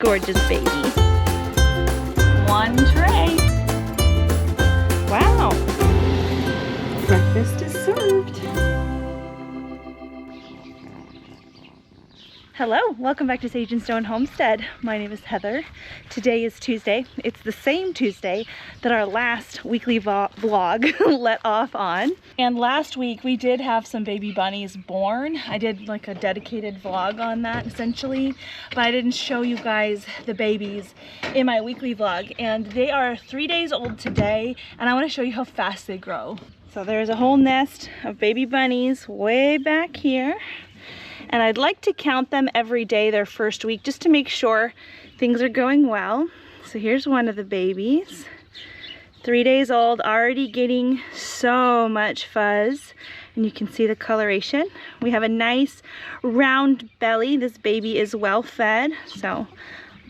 Gorgeous baby. One tray. Wow. Breakfast is served. Hello, welcome back to Sage and Stone Homestead. My name is Heather. Today is Tuesday. It's the same Tuesday that our last weekly vlog let off on. And last week we did have some baby bunnies born. I did like a dedicated vlog on that essentially, but I didn't show you guys the babies in my weekly vlog. And they are 3 days old today, and I want to show you how fast they grow. So there's a whole nest of baby bunnies way back here. And I'd like to count them every day their first week just to make sure things are going well. So here's one of the babies. 3 days old, already getting so much fuzz. And you can see the coloration. We have a nice round belly. This baby is well fed. So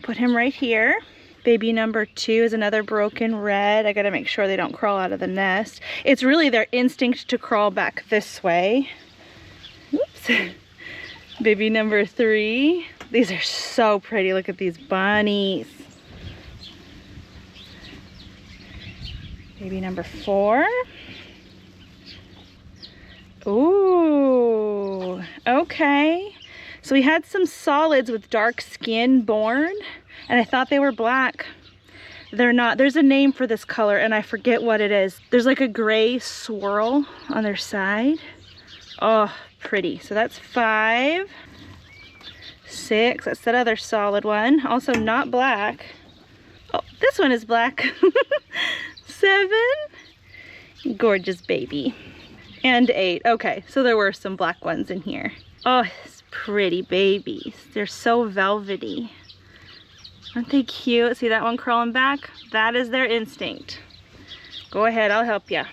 put him right here. Baby number 2 is another broken red. I gotta make sure they don't crawl out of the nest. It's really their instinct to crawl back this way. Oops. Baby number 3. These are so pretty. Look at these bunnies. Baby number 4. Ooh, okay. So we had some solids with dark skin born, and I thought they were black. They're not. There's a name for this color, and I forget what it is. There's like a gray swirl on their side. Oh, pretty. So that's 5. 6. That's that other solid one. Also not black. Oh, this one is black. 7. Gorgeous baby. And 8. Okay, so there were some black ones in here. Oh, it's pretty babies. They're so velvety. Aren't they cute? See that one crawling back? That is their instinct. Go ahead, I'll help you.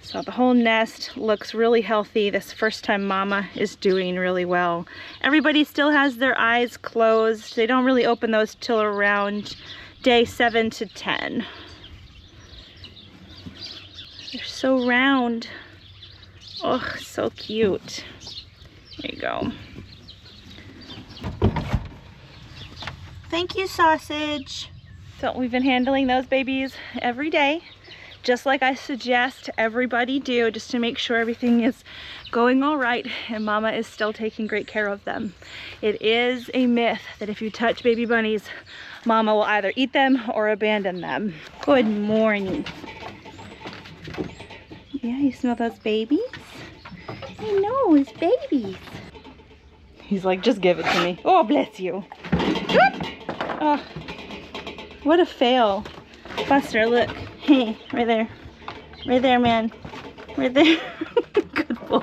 So the whole nest looks really healthy. This first time mama is doing really well. Everybody still has their eyes closed. They don't really open those till around day 7 to 10. They're so round. Oh, so cute. There you go. Thank you, Sausage. So we've been handling those babies every day, just like I suggest everybody do, just to make sure everything is going all right and mama is still taking great care of them. It is a myth that if you touch baby bunnies, mama will either eat them or abandon them. Good morning. Yeah, you smell those babies? I know, it's babies. He's like, just give it to me. Oh, bless you. Oh, what a fail. Buster, look. Hey, right there. Right there, man. Right there. Good boy.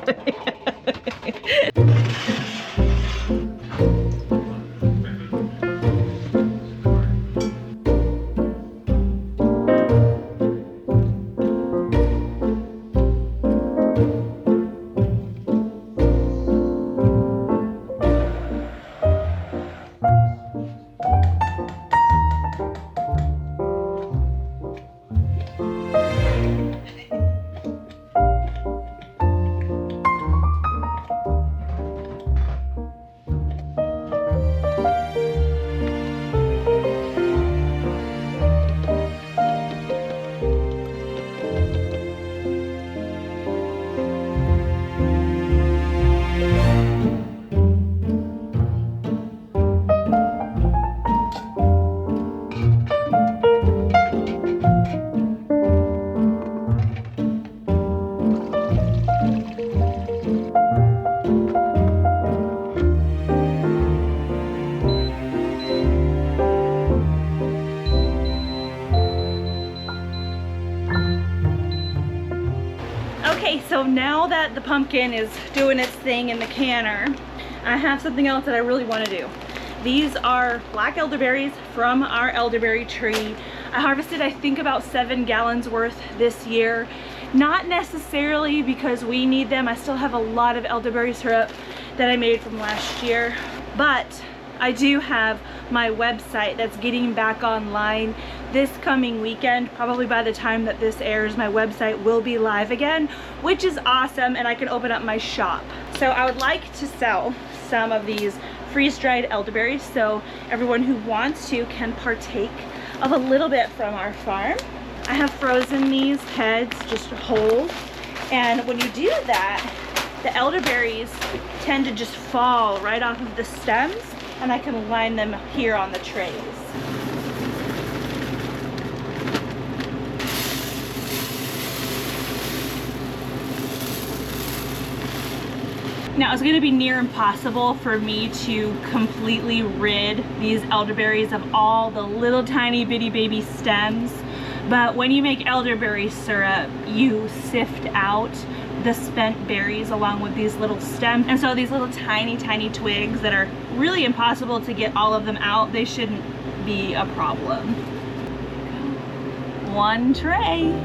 So now that the pumpkin is doing its thing in the canner, I have something else that I really want to do. These are black elderberries from our elderberry tree. I harvested, I think, about 7 gallons worth this year. Not necessarily because we need them. I still have a lot of elderberry syrup that I made from last year, but I do have my website that's getting back online this coming weekend. Probably by the time that this airs, my website will be live again, which is awesome, and I can open up my shop. So I would like to sell some of these freeze-dried elderberries, so everyone who wants to can partake of a little bit from our farm. I have frozen these heads just whole, and when you do that, the elderberries tend to just fall right off of the stems, and I can line them here on the trays. Now, it's going to be near impossible for me to completely rid these elderberries of all the little tiny bitty baby stems, but when you make elderberry syrup, you sift out the spent berries along with these little stems, and so these little tiny twigs that are really impossible to get all of them out, they shouldn't be a problem. One tray.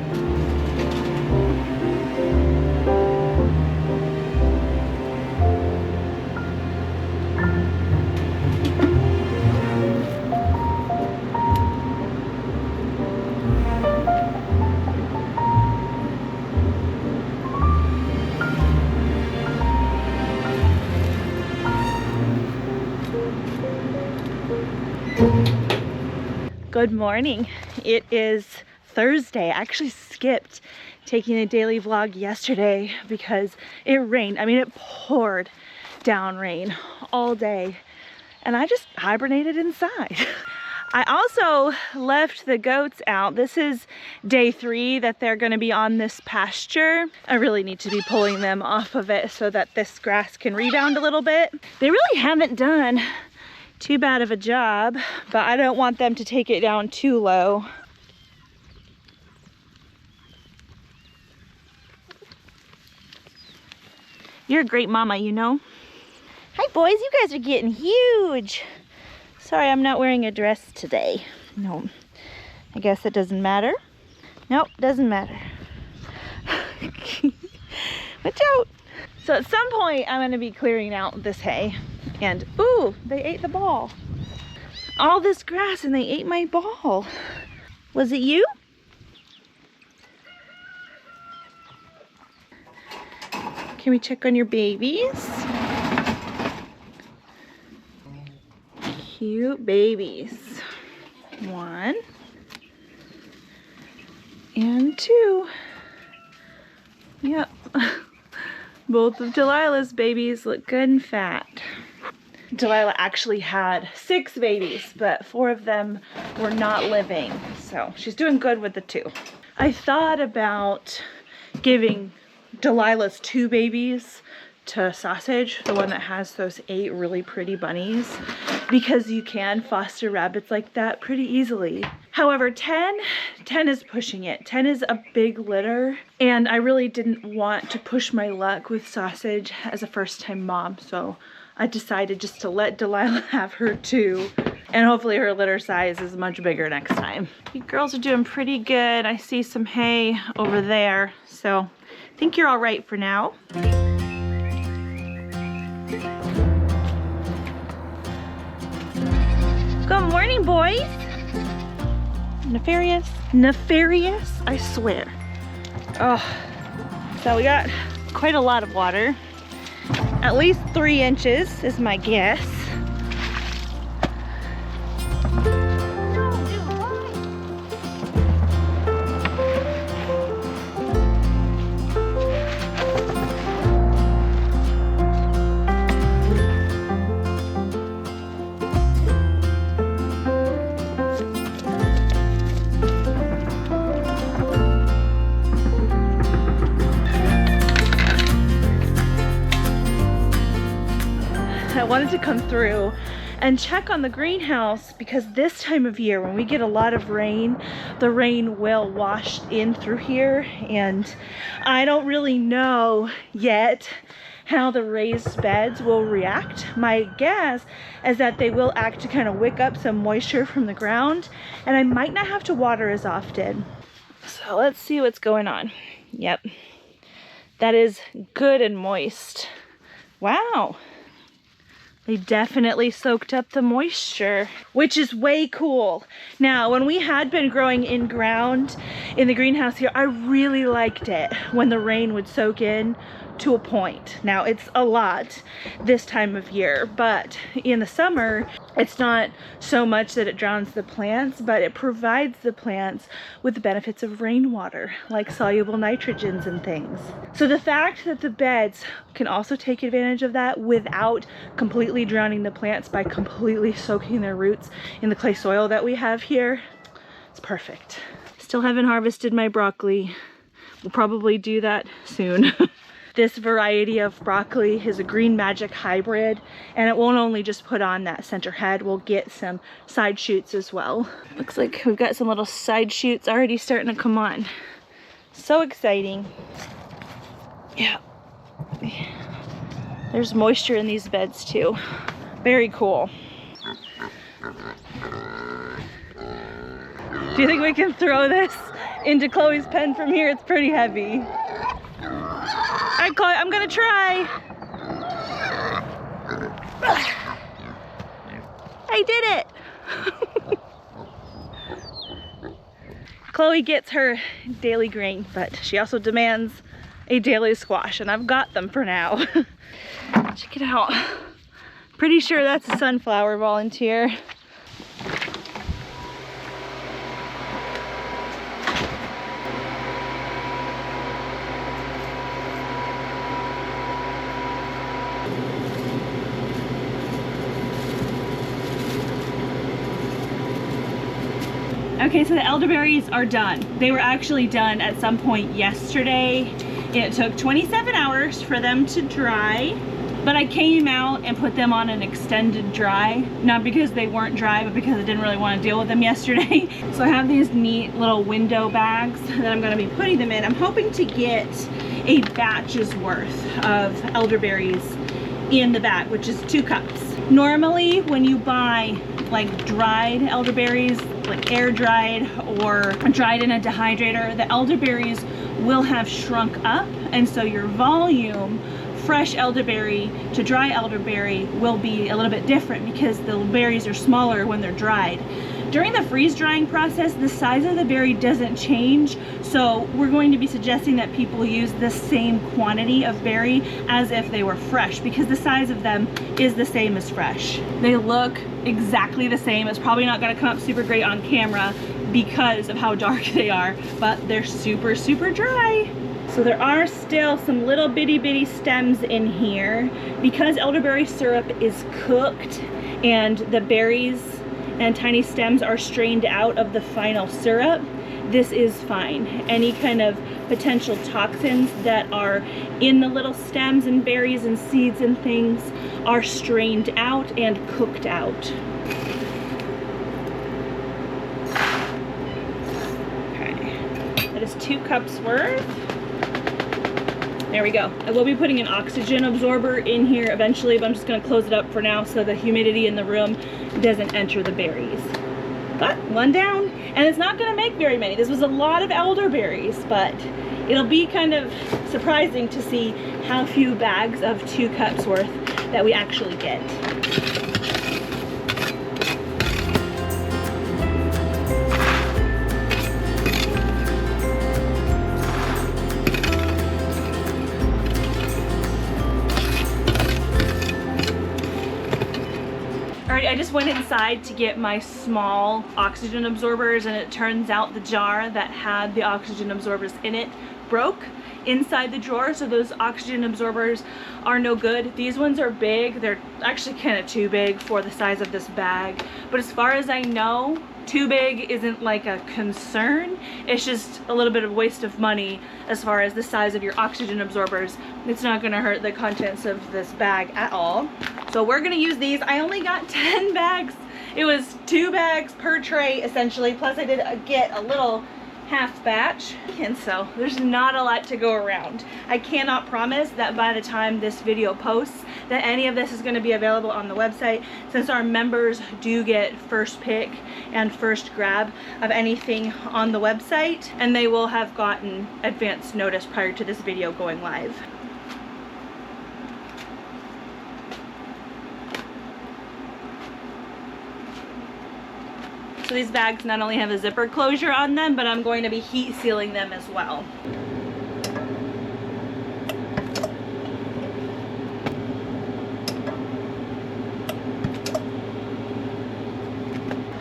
Good morning. It is Thursday. I actually skipped taking a daily vlog yesterday because it rained. I mean, it poured down rain all day, and I just hibernated inside. I also left the goats out. This is day 3 that they're going to be on this pasture. I really need to be pulling them off of it so that this grass can rebound a little bit. They really haven't done too bad of a job, but I don't want them to take it down too low. You're a great mama, you know. Hi boys, you guys are getting huge. Sorry, I'm not wearing a dress today. No, I guess it doesn't matter. Nope, doesn't matter. Watch out. So at some point, I'm gonna be clearing out this hay. And, ooh, they ate the ball. All this grass and they ate my ball. Was it you? Can we check on your babies? Cute babies. 1 and 2. Yep. Both of Delilah's babies look good and fat. Delilah actually had 6 babies, but 4 of them were not living, so she's doing good with the 2. I thought about giving Delilah's 2 babies to Sausage, the one that has those 8 really pretty bunnies, because you can foster rabbits like that pretty easily. However, 10 is pushing it. 10 is a big litter, and I really didn't want to push my luck with Sausage as a first-time mom, so I decided just to let Delilah have her 2, and hopefully her litter size is much bigger next time. You girls are doing pretty good. I see some hay over there, so I think you're all right for now. Good morning, boys. Nefarious? Nefarious? I swear. Oh, so we got quite a lot of water. At least 3 inches is my guess. I wanted to come through and check on the greenhouse because this time of year when we get a lot of rain, the rain will wash in through here, and I don't really know yet how the raised beds will react. My guess is that they will act to kind of wick up some moisture from the ground, and I might not have to water as often. So let's see what's going on. Yep, that is good and moist. Wow. They definitely soaked up the moisture, which is way cool. Now, when we had been growing in ground in the greenhouse here, I really liked it when the rain would soak in to a point. Now it's a lot this time of year, but in the summer it's not so much that it drowns the plants, but it provides the plants with the benefits of rainwater, like soluble nitrogens and things. So the fact that the beds can also take advantage of that without completely drowning the plants by completely soaking their roots in the clay soil that we have here, it's perfect. Still haven't harvested my broccoli. We'll probably do that soon. This variety of broccoli is a Green Magic hybrid, and it won't only just put on that center head, we'll get some side shoots as well. Looks like we've got some little side shoots already starting to come on. So exciting. Yeah. There's moisture in these beds too. Very cool. Do you think we can throw this into Chloe's pen from here? It's pretty heavy. All right, Chloe, I'm gonna try. I did it. Chloe gets her daily grain, but she also demands a daily squash, and I've got them for now. Check it out. Pretty sure that's a sunflower volunteer. Okay, so the elderberries are done. They were actually done at some point yesterday. It took 27 hours for them to dry, but I came out and put them on an extended dry, not because they weren't dry, but because I didn't really want to deal with them yesterday. So I have these neat little window bags that I'm going to be putting them in. I'm hoping to get a batch's worth of elderberries in the bag, which is 2 cups. Normally when you buy like dried elderberries, like air dried or dried in a dehydrator, the elderberries will have shrunk up, and so your volume, fresh elderberry to dry elderberry, will be a little bit different because the berries are smaller when they're dried. During the freeze drying process, the size of the berry doesn't change, so we're going to be suggesting that people use the same quantity of berry as if they were fresh, because the size of them is the same as fresh. They look exactly the same. It's probably not going to come up super great on camera because of how dark they are, but they're super, super dry. So there are still some little bitty stems in here. Because elderberry syrup is cooked and the berries and tiny stems are strained out of the final syrup, this is fine. Any kind of potential toxins that are in the little stems and berries and seeds and things are strained out and cooked out. Okay, that is 2 cups worth. There we go. I will be putting an oxygen absorber in here eventually, but I'm just going to close it up for now so the humidity in the room doesn't enter the berries. But 1 down, and it's not going to make very many. This was a lot of elderberries, but it'll be kind of surprising to see how few bags of 2 cups worth that we actually get. I just went inside to get my small oxygen absorbers, and it turns out the jar that had the oxygen absorbers in it broke inside the drawer, so those oxygen absorbers are no good. These ones are big. They're actually kind of too big for the size of this bag, but as far as I know, too big isn't like a concern. It's just a little bit of waste of money as far as the size of your oxygen absorbers. It's not going to hurt the contents of this bag at all. So we're going to use these. I only got 10 bags. It was 2 bags per tray essentially, plus I did get a little half batch, and so there's not a lot to go around. I cannot promise that by the time this video posts that any of this is going to be available on the website, since our members do get first pick and first grab of anything on the website, and they will have gotten advance notice prior to this video going live. So these bags not only have a zipper closure on them, but I'm going to be heat sealing them as well.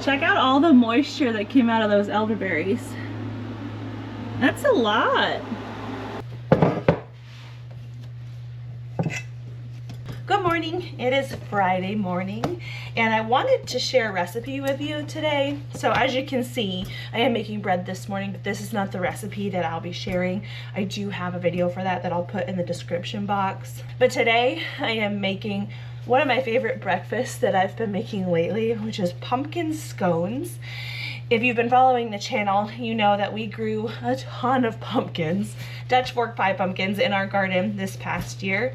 Check out all the moisture that came out of those elderberries. That's a lot. Good morning. It is Friday morning and I wanted to share a recipe with you today. So as you can see, I am making bread this morning, but this is not the recipe that I'll be sharing. I do have a video for that I'll put in the description box. But today I am making one of my favorite breakfasts that I've been making lately, which is pumpkin scones. If you've been following the channel, you know that we grew a ton of pumpkins, Dutch fork pie pumpkins, in our garden this past year.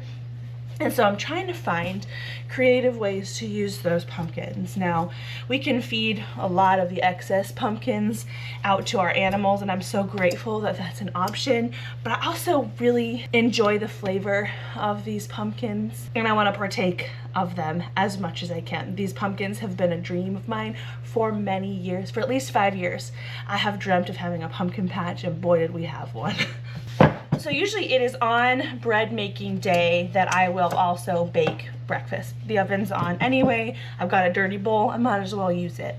And so I'm trying to find creative ways to use those pumpkins. Now, we can feed a lot of the excess pumpkins out to our animals, and I'm so grateful that that's an option. But I also really enjoy the flavor of these pumpkins, and I want to partake of them as much as I can. These pumpkins have been a dream of mine for many years. For at least 5 years, I have dreamt of having a pumpkin patch, and boy did we have one. So usually it is on bread making day that I will also bake breakfast. The oven's on anyway. I've got a dirty bowl. I might as well use it.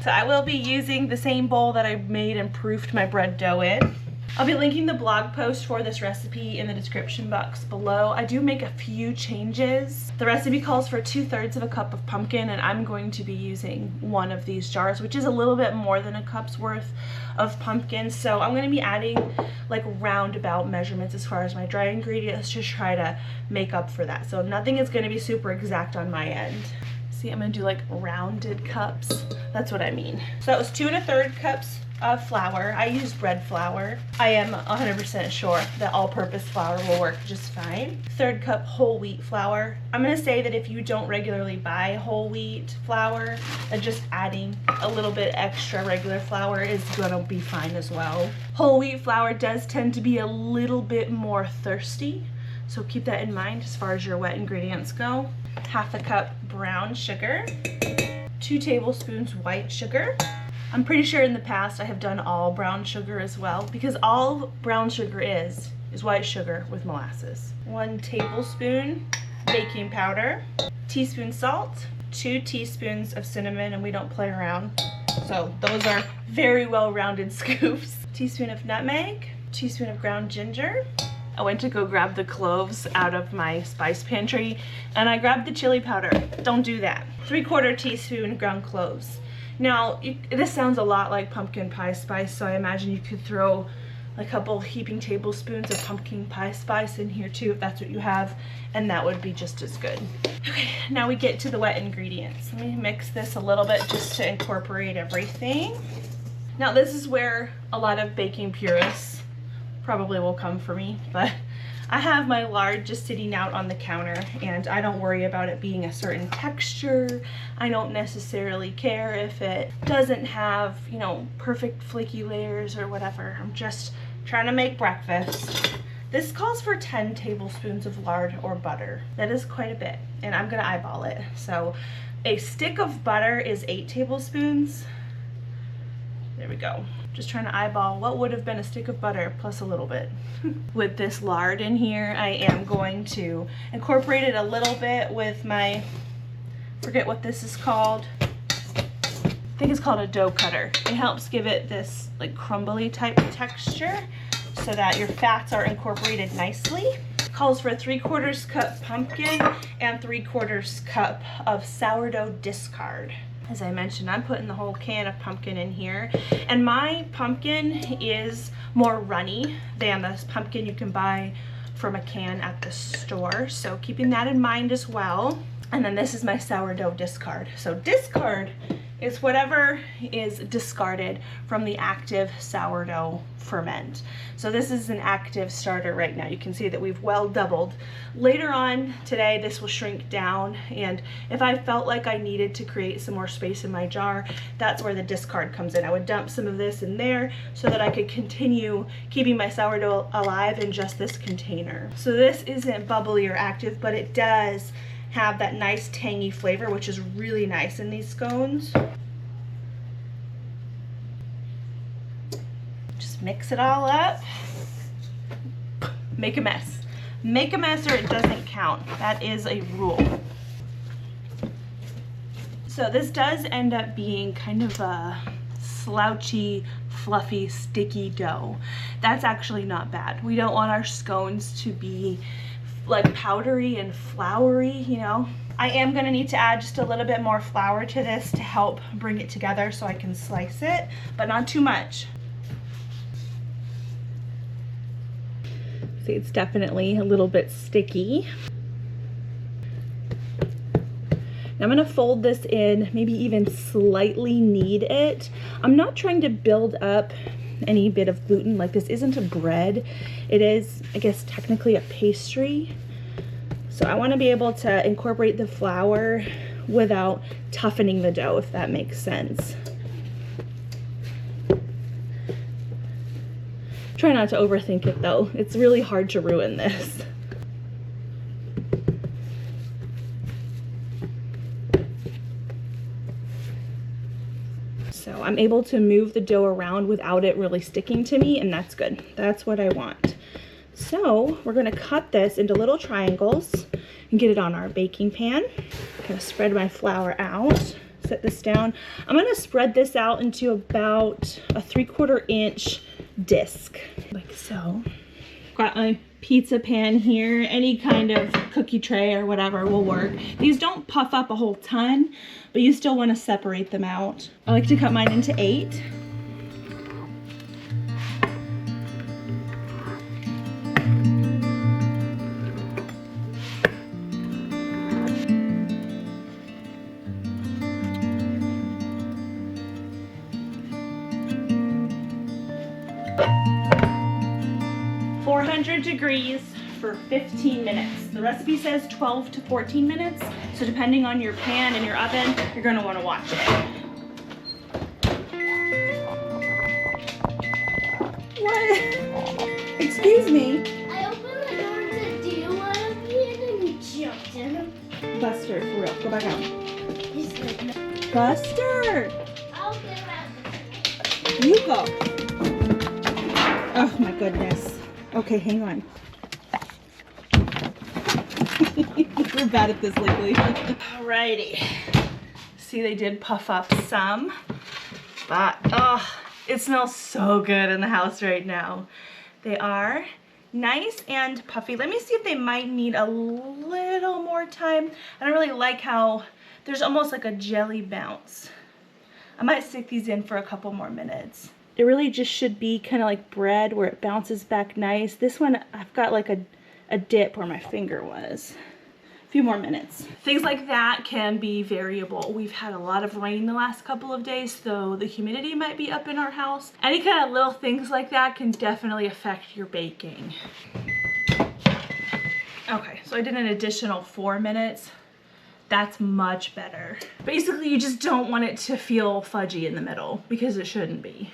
So I will be using the same bowl that I made and proofed my bread dough in. I'll be linking the blog post for this recipe in the description box below. I do make a few changes. The recipe calls for 2/3 of a cup of pumpkin, and I'm going to be using one of these jars, which is a little bit more than a cup's worth of pumpkin. So I'm going to be adding like roundabout measurements as far as my dry ingredients to try to make up for that. So nothing is going to be super exact on my end. See, I'm going to do like rounded cups. That's what I mean. So it was 2 1/3 cups of flour. I use bread flour. I am 100% sure that all-purpose flour will work just fine. 1/3 cup whole wheat flour. I'm gonna say that if you don't regularly buy whole wheat flour, then just adding a little bit extra regular flour is gonna be fine as well. Whole wheat flour does tend to be a little bit more thirsty, so keep that in mind as far as your wet ingredients go. 1/2 cup brown sugar, 2 tablespoons white sugar. I'm pretty sure in the past I have done all brown sugar as well, because all brown sugar is white sugar with molasses. 1 tablespoon baking powder, teaspoon salt, 2 teaspoons of cinnamon, and we don't play around. So those are very well-rounded scoops. Teaspoon of nutmeg, teaspoon of ground ginger. I went to go grab the cloves out of my spice pantry, and I grabbed the chili powder. Don't do that. 3/4 teaspoon ground cloves. Now, this sounds a lot like pumpkin pie spice, so I imagine you could throw a couple heaping tablespoons of pumpkin pie spice in here too, if that's what you have, and that would be just as good. Okay, now we get to the wet ingredients. Let me mix this a little bit just to incorporate everything. Now, this is where a lot of baking purists probably will come for me, but I have my lard just sitting out on the counter, and I don't worry about it being a certain texture. I don't necessarily care if it doesn't have, you know, perfect flaky layers or whatever. I'm just trying to make breakfast. This calls for 10 tablespoons of lard or butter. That is quite a bit, and I'm gonna eyeball it. So a stick of butter is 8 tablespoons. There we go. Just trying to eyeball what would have been a stick of butter plus a little bit. With this lard in here, I am going to incorporate it a little bit with my, forget what this is called. I think it's called a dough cutter. It helps give it this like crumbly type texture so that your fats are incorporated nicely. Calls for 3/4 cup pumpkin and 3/4 cup of sourdough discard. As I mentioned, I'm putting the whole can of pumpkin in here, and my pumpkin is more runny than the pumpkin you can buy from a can at the store, so keeping that in mind as well. And then this is my sourdough discard. So discard is whatever is discarded from the active sourdough ferment. So this is an active starter right now. You can see that we've well doubled. Later on today, this will shrink down, and if I felt like I needed to create some more space in my jar, that's where the discard comes in. I would dump some of this in there so that I could continue keeping my sourdough alive in just this container. So this isn't bubbly or active, but it does have that nice tangy flavor, which is really nice in these scones. Just mix it all up. Make a mess. Make a mess or it doesn't count. That is a rule. So this does end up being kind of a slouchy, fluffy, sticky dough. That's actually not bad. We don't want our scones to be like powdery and floury, you know. I am gonna need to add just a little bit more flour to this to help bring it together so I can slice it, but not too much. See, it's definitely a little bit sticky. Now I'm gonna fold this in, maybe even slightly knead it. I'm not trying to build up any bit of gluten. Like, this isn't a bread. It is, I guess, technically a pastry. So I wanna be able to incorporate the flour without toughening the dough, if that makes sense. Try not to overthink it though. It's really hard to ruin this. So I'm able to move the dough around without it really sticking to me, and that's good. That's what I want. So we're gonna cut this into little triangles and get it on our baking pan. I'm gonna spread my flour out, set this down. I'm gonna spread this out into about a 3/4 inch disc, like so. Got my pizza pan here. Any kind of cookie tray or whatever will work. These don't puff up a whole ton, but you still want to separate them out. I like to cut mine into 8. Degrees for 15 minutes. The recipe says 12 to 14 minutes, so depending on your pan and your oven, you're going to want to watch it. What? Excuse me? I opened the door to do one of you and then he jumped in. Buster, for real. Go back out. He's like, no. Buster! I'll get out. You go. Oh my goodness. Okay, hang on. We're bad at this lately. Alrighty. See, they did puff up some, but it smells so good in the house right now. They are nice and puffy. Let me see if they might need a little more time. I don't really like how there's almost like a jelly bounce. I might stick these in for a couple more minutes. It really just should be kind of like bread where it bounces back nice. This one, I've got like a dip where my finger was. A few more minutes. Things like that can be variable. We've had a lot of rain the last couple of days, so the humidity might be up in our house. Any kind of little things like that can definitely affect your baking. Okay, so I did an additional 4 minutes. That's much better. Basically, you just don't want it to feel fudgy in the middle because it shouldn't be.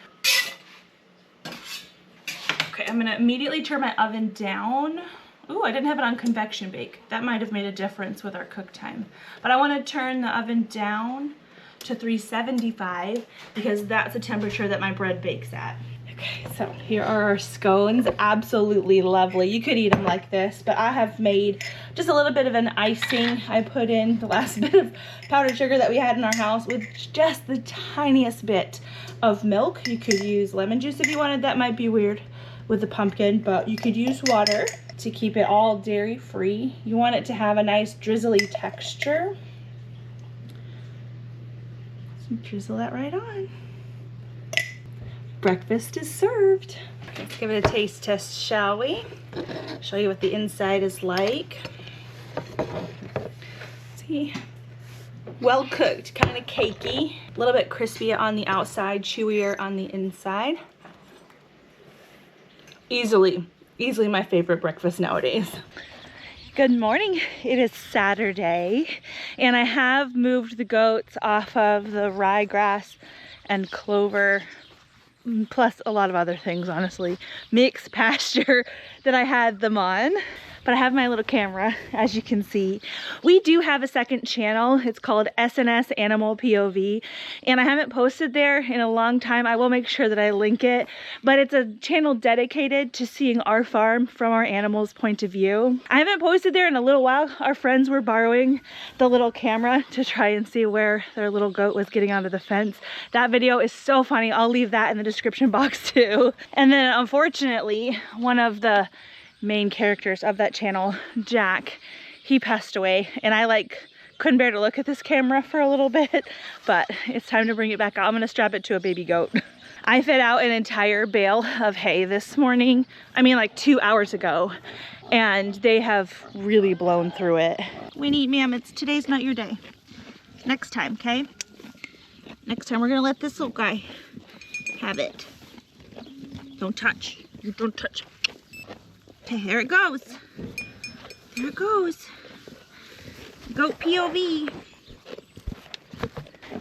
Okay, I'm gonna immediately turn my oven down. Ooh, I didn't have it on convection bake. That might have made a difference with our cook time. But I wanna turn the oven down to 375 because that's the temperature that my bread bakes at. Okay, so here are our scones. Absolutely lovely. You could eat them like this, but I have made just a little bit of an icing. I put in the last bit of powdered sugar that we had in our house with just the tiniest bit of milk. You could use lemon juice if you wanted. That might be weird with the pumpkin, but you could use water to keep it all dairy free. You want it to have a nice drizzly texture. So drizzle that right on. Breakfast is served. Let's give it a taste test, shall we? Show you what the inside is like. See, well cooked, kind of cakey, a little bit crispier on the outside, chewier on the inside. Easily my favorite breakfast nowadays. Good morning. It is Saturday, and I have moved the goats off of the ryegrass and clover, plus a lot of other things, honestly, mixed pasture that I had them on. but I have my little camera, as you can see. We do have a second channel. It's called SNS Animal POV, and I haven't posted there in a long time. I will make sure that I link it, but it's a channel dedicated to seeing our farm from our animals' point of view. I haven't posted there in a little while. Our friends were borrowing the little camera to try and see where their little goat was getting onto the fence. That video is so funny. I'll leave that in the description box too. And then unfortunately, one of the main characters of that channel, Jack, he passed away, and I couldn't bear to look at this camera for a little bit, but it's time to bring it back out. I'm gonna strap it to a baby goat. I fed out an entire bale of hay this morning. I mean, like 2 hours ago, and they have really blown through it. Winnie, ma'am, today's not your day. Next time, okay? Next time we're gonna let this little guy have it. Don't touch. You don't touch. Okay, there it goes. There it goes. Goat POV.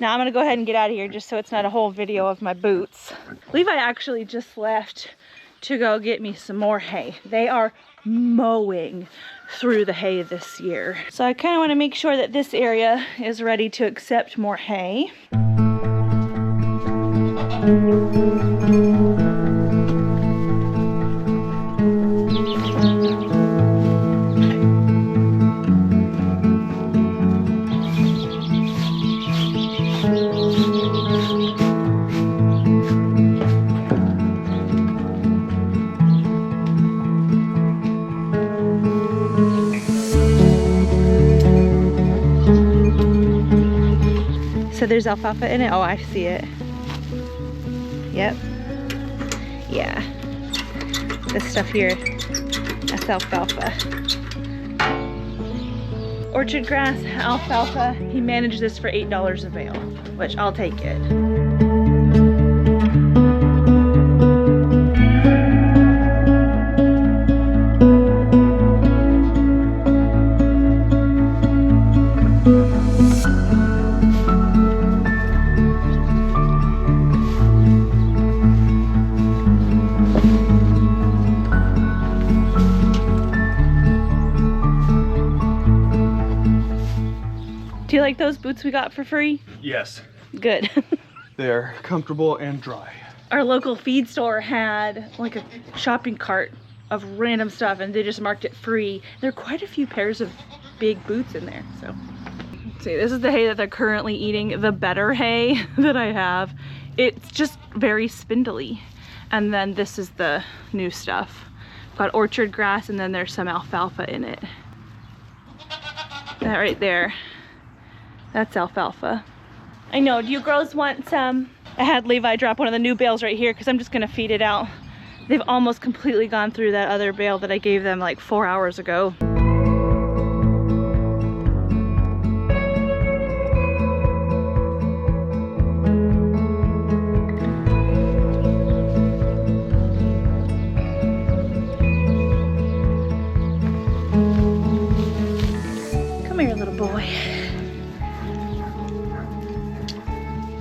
Now I'm gonna go ahead and get out of here just so it's not a whole video of my boots. Levi actually just left to go get me some more hay. They are mowing through the hay this year. So I kind of want to make sure that this area is ready to accept more hay. So there's alfalfa in it? Oh, I see it. Yep. Yeah. This stuff here, that's alfalfa. Orchard grass, alfalfa. He managed this for $8 a bale, which I'll take it. Do you like those boots we got for free? Yes. Good. They're comfortable and dry. Our local feed store had like a shopping cart of random stuff, and they just marked it free. There are quite a few pairs of big boots in there. So let's see, this is the hay that they're currently eating, the better hay that I have. It's just very spindly. And then this is the new stuff. Got orchard grass, and then there's some alfalfa in it. That right there, that's alfalfa. I know, do you girls want some? I had Levi drop one of the new bales right here because I'm just gonna feed it out. They've almost completely gone through that other bale that I gave them like 4 hours ago. Come here, little boy.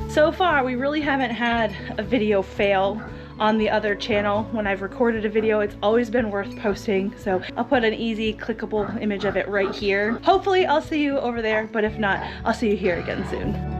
So far, we really haven't had a video fail on the other channel. When I've recorded a video, it's always been worth posting. So I'll put an easy clickable image of it right here. Hopefully I'll see you over there, but if not, I'll see you here again soon.